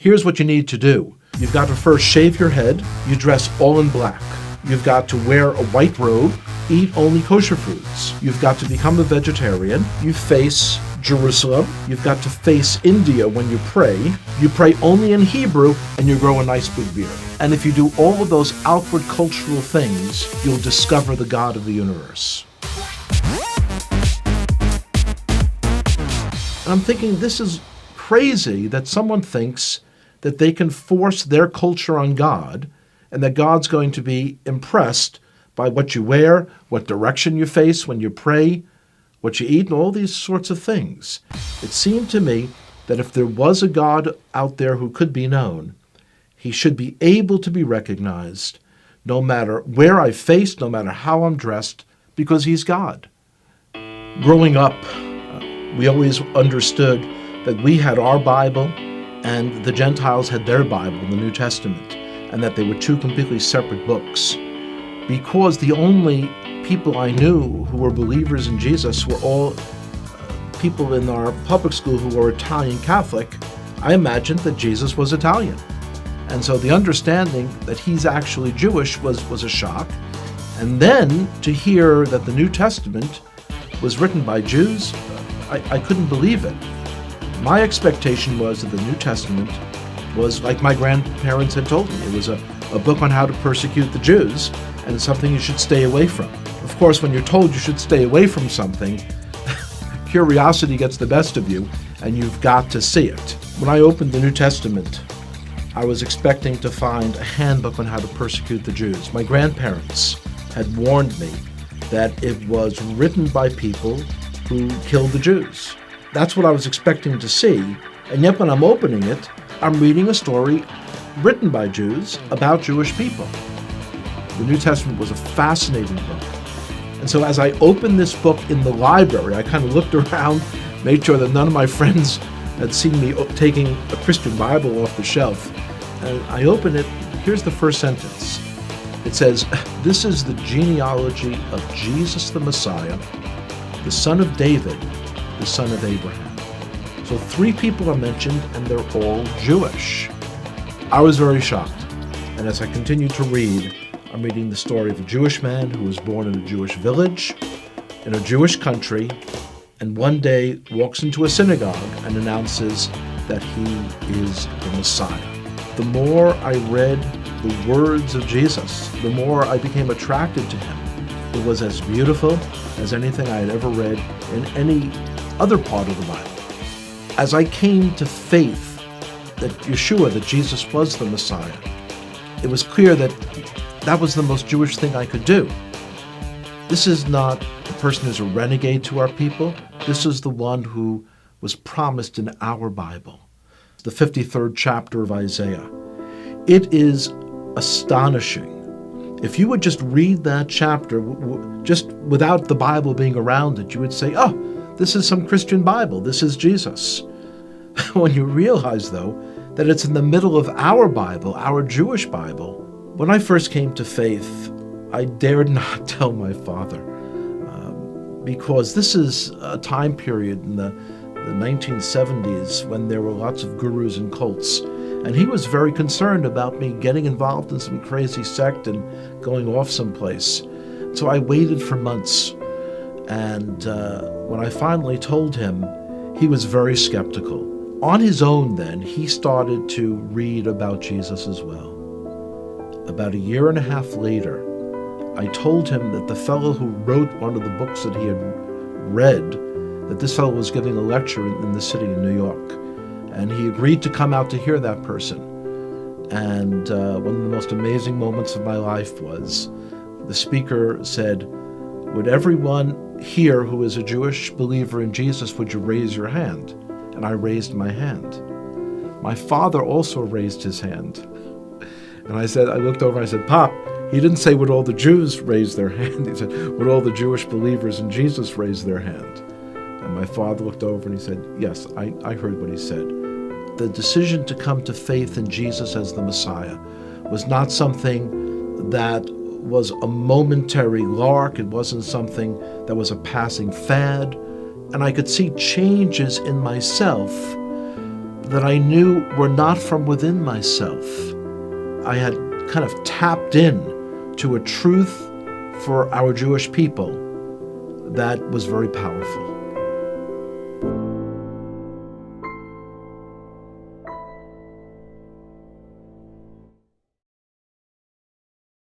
Here's what you need to do. You've got to first shave your head. You dress all in black. You've got to wear a white robe, eat only kosher foods. You've got to become a vegetarian. You face Jerusalem. You've got to face India when you pray. You pray only in Hebrew, and you grow a nice big beard. And if you do all of those outward cultural things, you'll discover the God of the universe. And I'm thinking, this is crazy that someone thinks that they can force their culture on God, and that God's going to be impressed by what you wear, what direction you face when you pray, what you eat, and all these sorts of things. It seemed to me that if there was a God out there who could be known, he should be able to be recognized no matter where I face, no matter how I'm dressed, because he's God. Growing up, we always understood that we had our Bible and the Gentiles had their Bible, the New Testament, and that they were two completely separate books. Because the only people I knew who were believers in Jesus were all people in our public school who were Italian Catholic, I imagined that Jesus was Italian. And so the understanding that he's actually Jewish was a shock. And then to hear that the New Testament was written by Jews, I couldn't believe it. My expectation was that the New Testament was like my grandparents had told me. It was a book on how to persecute the Jews, and it's something you should stay away from. Of course, when you're told you should stay away from something, curiosity gets the best of you, and you've got to see it. When I opened the New Testament, I was expecting to find a handbook on how to persecute the Jews. My grandparents had warned me that it was written by people who killed the Jews. That's what I was expecting to see, and yet when I'm opening it, I'm reading a story written by Jews about Jewish people. The New Testament was a fascinating book. And so as I opened this book in the library, I kind of looked around, made sure that none of my friends had seen me taking a Christian Bible off the shelf. And I opened it. Here's the first sentence. It says, "This is the genealogy of Jesus the Messiah, the son of David, the son of Abraham." So 3 people are mentioned, and they're all Jewish. I was very shocked. And as I continued to read, I'm reading the story of a Jewish man who was born in a Jewish village, in a Jewish country, and one day walks into a synagogue and announces that he is the Messiah. The more I read the words of Jesus, the more I became attracted to him. It was as beautiful as anything I had ever read in any other part of the Bible. As I came to faith that Yeshua, that Jesus was the Messiah, it was clear that that was the most Jewish thing I could do. This is not a person who's a renegade to our people. This is the one who was promised in our Bible, the 53rd chapter of Isaiah. It is astonishing. If you would just read that chapter, just without the Bible being around it, you would say, oh, this is some Christian Bible. This is Jesus. When you realize, though, that it's in the middle of our Bible, our Jewish Bible. When I first came to faith, I dared not tell my father, because this is a time period in the 1970s when there were lots of gurus and cults, and he was very concerned about me getting involved in some crazy sect and going off someplace. So I waited for months, and when I finally told him, he was very skeptical. On his own then, he started to read about Jesus as well. About 1.5 years later, I told him that the fellow who wrote one of the books that he had read, that this fellow was giving a lecture in the city of New York. And he agreed to come out to hear that person. And one of the most amazing moments of my life was the speaker said, "Would everyone here who is a Jewish believer in Jesus, would you raise your hand?" And I raised my hand. My father also raised his hand. And I looked over and I said, "Pop," he didn't say would all the Jews raise their hand. He said, would all the Jewish believers in Jesus raise their hand? And my father looked over and he said, yes, I heard what he said. The decision to come to faith in Jesus as the Messiah was not something that was a momentary lark. It wasn't something that was a passing fad. And I could see changes in myself that I knew were not from within myself. I had kind of tapped in to a truth for our Jewish people that was very powerful.